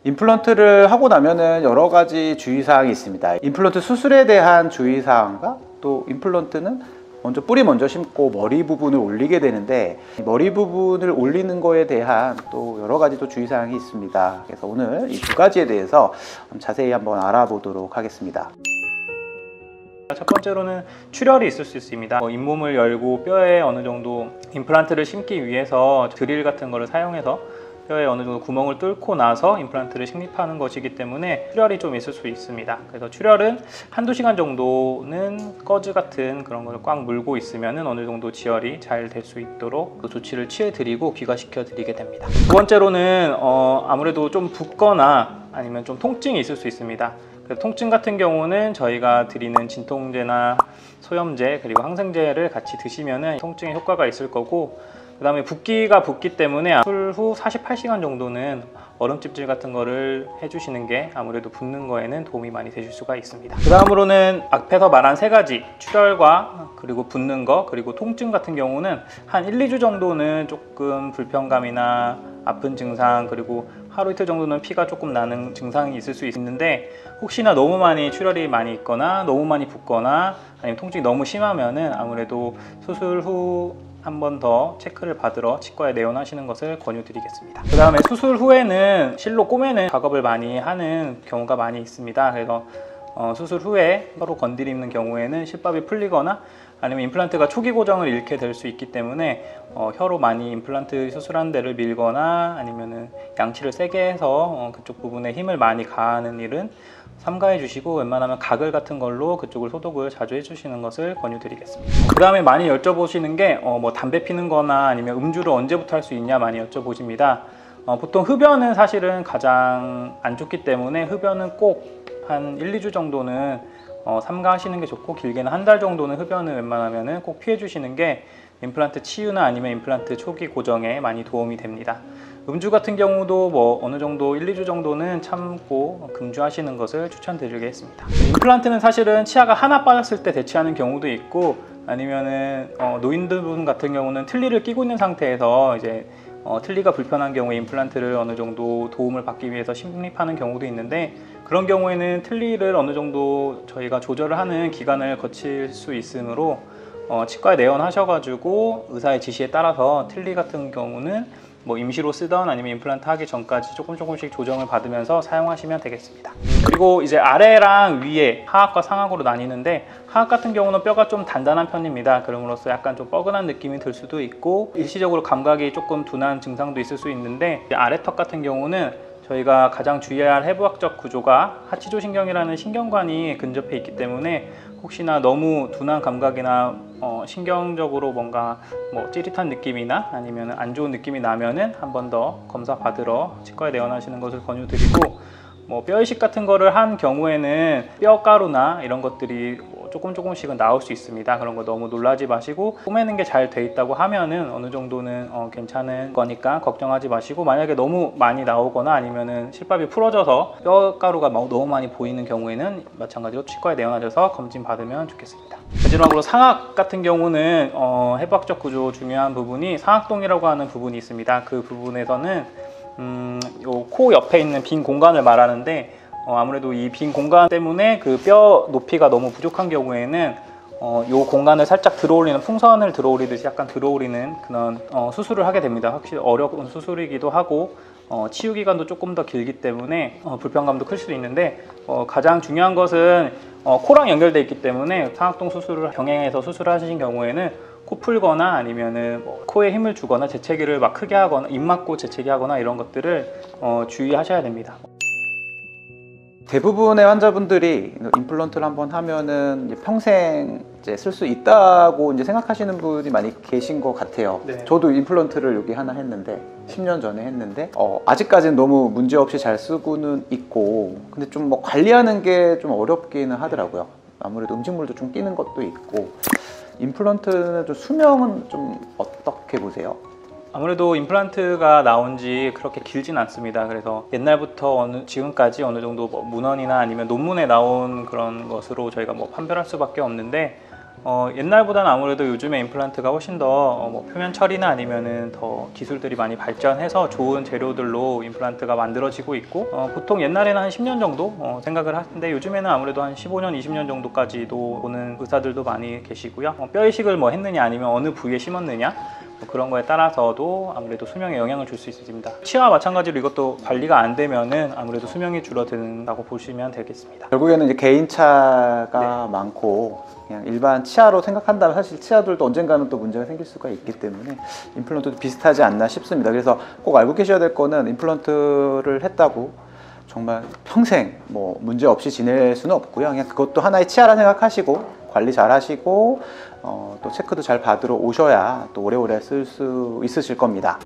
임플란트를 하고 나면은 여러 가지 주의사항이 있습니다. 임플란트 수술에 대한 주의사항과 또 임플란트는 뿌리 먼저 심고 머리 부분을 올리게 되는데, 머리 부분을 올리는 거에 대한 또 여러 가지 또 주의사항이 있습니다. 그래서 오늘 이 두 가지에 대해서 자세히 한번 알아보도록 하겠습니다. 첫 번째로는 출혈이 있을 수 있습니다. 잇몸을 열고 뼈에 어느 정도 임플란트를 심기 위해서 드릴 같은 거를 사용해서 뼈에 어느 정도 구멍을 뚫고 나서 임플란트를 식립하는 것이기 때문에 출혈이 좀 있을 수 있습니다. 그래서 출혈은 한두 시간 정도는 꺼즈 같은 그런 걸 꽉 물고 있으면 어느 정도 지혈이 잘 될 수 있도록 조치를 취해 드리고 귀가시켜 드리게 됩니다. 두 번째로는 아무래도 좀 붓거나 아니면 좀 통증이 있을 수 있습니다. 통증 같은 경우는 저희가 드리는 진통제나 소염제 그리고 항생제를 같이 드시면 통증에 효과가 있을 거고, 그 다음에 붓기가 붓기 때문에 수술 후 48시간 정도는 얼음찜질 같은 거를 해주시는 게 아무래도 붓는 거에는 도움이 많이 되실 수가 있습니다. 그 다음으로는 앞에서 말한 세 가지 출혈과 그리고 붓는 거 그리고 통증 같은 경우는 한 1, 2주 정도는 조금 불편감이나 아픈 증상 그리고 하루 이틀 정도는 피가 조금 나는 증상이 있을 수 있는데, 혹시나 너무 많이 출혈이 많이 있거나 너무 많이 붓거나 아니면 통증이 너무 심하면은 아무래도 수술 후 한 번 더 체크를 받으러 치과에 내원하시는 것을 권유드리겠습니다. 그 다음에 수술 후에는 실로 꼬매는 작업을 많이 하는 경우가 많이 있습니다. 그래서 수술 후에 혀로 건드리는 경우에는 실밥이 풀리거나 아니면 임플란트가 초기 고정을 잃게 될 수 있기 때문에 혀로 많이 임플란트 수술한 데를 밀거나 아니면은 양치를 세게 해서 그쪽 부분에 힘을 많이 가하는 일은 삼가해 주시고, 웬만하면 가글 같은 걸로 그쪽을 소독을 자주 해주시는 것을 권유드리겠습니다. 그 다음에 많이 여쭤보시는 게 뭐 담배 피는 거나 아니면 음주를 언제부터 할 수 있냐 많이 여쭤보십니다. 보통 흡연은 사실은 가장 안 좋기 때문에 흡연은 꼭 한 1, 2주 정도는 삼가하시는 게 좋고, 길게는 한 달 정도는 흡연을 웬만하면 꼭 피해 주시는 게 임플란트 치유나 아니면 임플란트 초기 고정에 많이 도움이 됩니다. 음주 같은 경우도 뭐 어느 정도 1, 2주 정도는 참고 금주하시는 것을 추천드리겠습니다. 임플란트는 사실은 치아가 하나 빠졌을 때 대체하는 경우도 있고, 아니면은 노인들 같은 경우는 틀니를 끼고 있는 상태에서 이제 틀니가 불편한 경우에 임플란트를 어느 정도 도움을 받기 위해서 식립하는 경우도 있는데, 그런 경우에는 틀니를 어느 정도 저희가 조절을 하는 기간을 거칠 수 있으므로 치과에 내원하셔가지고 의사의 지시에 따라서 틀니 같은 경우는 뭐 임시로 쓰던 아니면 임플란트 하기 전까지 조금씩 조정을 받으면서 사용하시면 되겠습니다. 그리고 이제 아래랑 위에 하악과 상악으로 나뉘는데, 하악 같은 경우는 뼈가 좀 단단한 편입니다. 그럼으로써 약간 좀 뻐근한 느낌이 들 수도 있고 일시적으로 감각이 조금 둔한 증상도 있을 수 있는데, 아래턱 같은 경우는 저희가 가장 주의해야 할 해부학적 구조가 하치조신경이라는 신경관이 근접해 있기 때문에 혹시나 너무 둔한 감각이나 신경적으로 뭔가 뭐 찌릿한 느낌이나 아니면 안 좋은 느낌이 나면은 한 번 더 검사 받으러 치과에 내원하시는 것을 권유드리고, 뭐 뼈 이식 같은 거를 한 경우에는 뼈가루나 이런 것들이 조금씩은 나올 수 있습니다. 그런 거 너무 놀라지 마시고, 꼬매는 게 잘 돼 있다고 하면은 어느 정도는 괜찮은 거니까 걱정하지 마시고, 만약에 너무 많이 나오거나 아니면은 실밥이 풀어져서 뼈가루가 너무 많이 보이는 경우에는 마찬가지로 치과에 내원하셔서 검진 받으면 좋겠습니다. 마지막으로 상악 같은 경우는 해부학적 구조 중요한 부분이 상악동이라고 하는 부분이 있습니다. 그 부분에서는 요 코 옆에 있는 빈 공간을 말하는데, 아무래도 이 빈 공간 때문에 그 뼈 높이가 너무 부족한 경우에는 요 공간을 살짝 들어올리는, 풍선을 들어올리듯이 약간 들어올리는 그런 수술을 하게 됩니다. 확실히 어려운 수술이기도 하고 치유 기간도 조금 더 길기 때문에 불편감도 클 수도 있는데, 가장 중요한 것은 코랑 연결되어 있기 때문에 상악동 수술을 병행해서 수술하신 경우에는 코 풀거나 아니면은 코에 힘을 주거나 재채기를 막 크게 하거나 입 막고 재채기 하거나 이런 것들을 주의하셔야 됩니다. 대부분의 환자분들이 임플란트를 한번 하면은 이제 평생 쓸 수 있다고 이제 생각하시는 분이 많이 계신 것 같아요. 네. 저도 임플란트를 여기 하나 했는데 10년 전에 했는데 아직까지는 너무 문제없이 잘 쓰고는 있고, 근데 좀 뭐 관리하는 게 좀 어렵기는 하더라고요. 아무래도 음식물도 좀 끼는 것도 있고. 임플란트는 좀 수명은 좀 어떻게 보세요? 아무래도 임플란트가 나온 지 그렇게 길진 않습니다. 그래서 옛날부터 지금까지 어느 정도 문헌이나 아니면 논문에 나온 그런 것으로 저희가 판별할 수밖에 없는데, 옛날보다는 아무래도 요즘에 임플란트가 훨씬 더 뭐 표면 처리나 아니면은 더 기술들이 많이 발전해서 좋은 재료들로 임플란트가 만들어지고 있고 보통 옛날에는 한 10년 정도 생각을 하는데 요즘에는 아무래도 한 15년, 20년 정도까지도 오는 의사들도 많이 계시고요. 뼈 이식을 뭐 했느냐 아니면 어느 부위에 심었느냐 그런 거에 따라서도 아무래도 수명에 영향을 줄 수 있습니다. 치아와 마찬가지로 이것도 관리가 안 되면은 아무래도 수명이 줄어든다고 보시면 되겠습니다. 결국에는 이제 개인차가 많고 그냥 일반 치아로 생각한다면 사실 치아들도 언젠가는 또 문제가 생길 수가 있기 때문에 임플란트도 비슷하지 않나 싶습니다. 그래서 꼭 알고 계셔야 될 거는 임플란트를 했다고 정말 평생 뭐 문제 없이 지낼 수는 없고요. 그냥 그것도 하나의 치아라 생각하시고 관리 잘 하시고 또 체크도 잘 받으러 오셔야 또 오래오래 쓸 수 있으실 겁니다.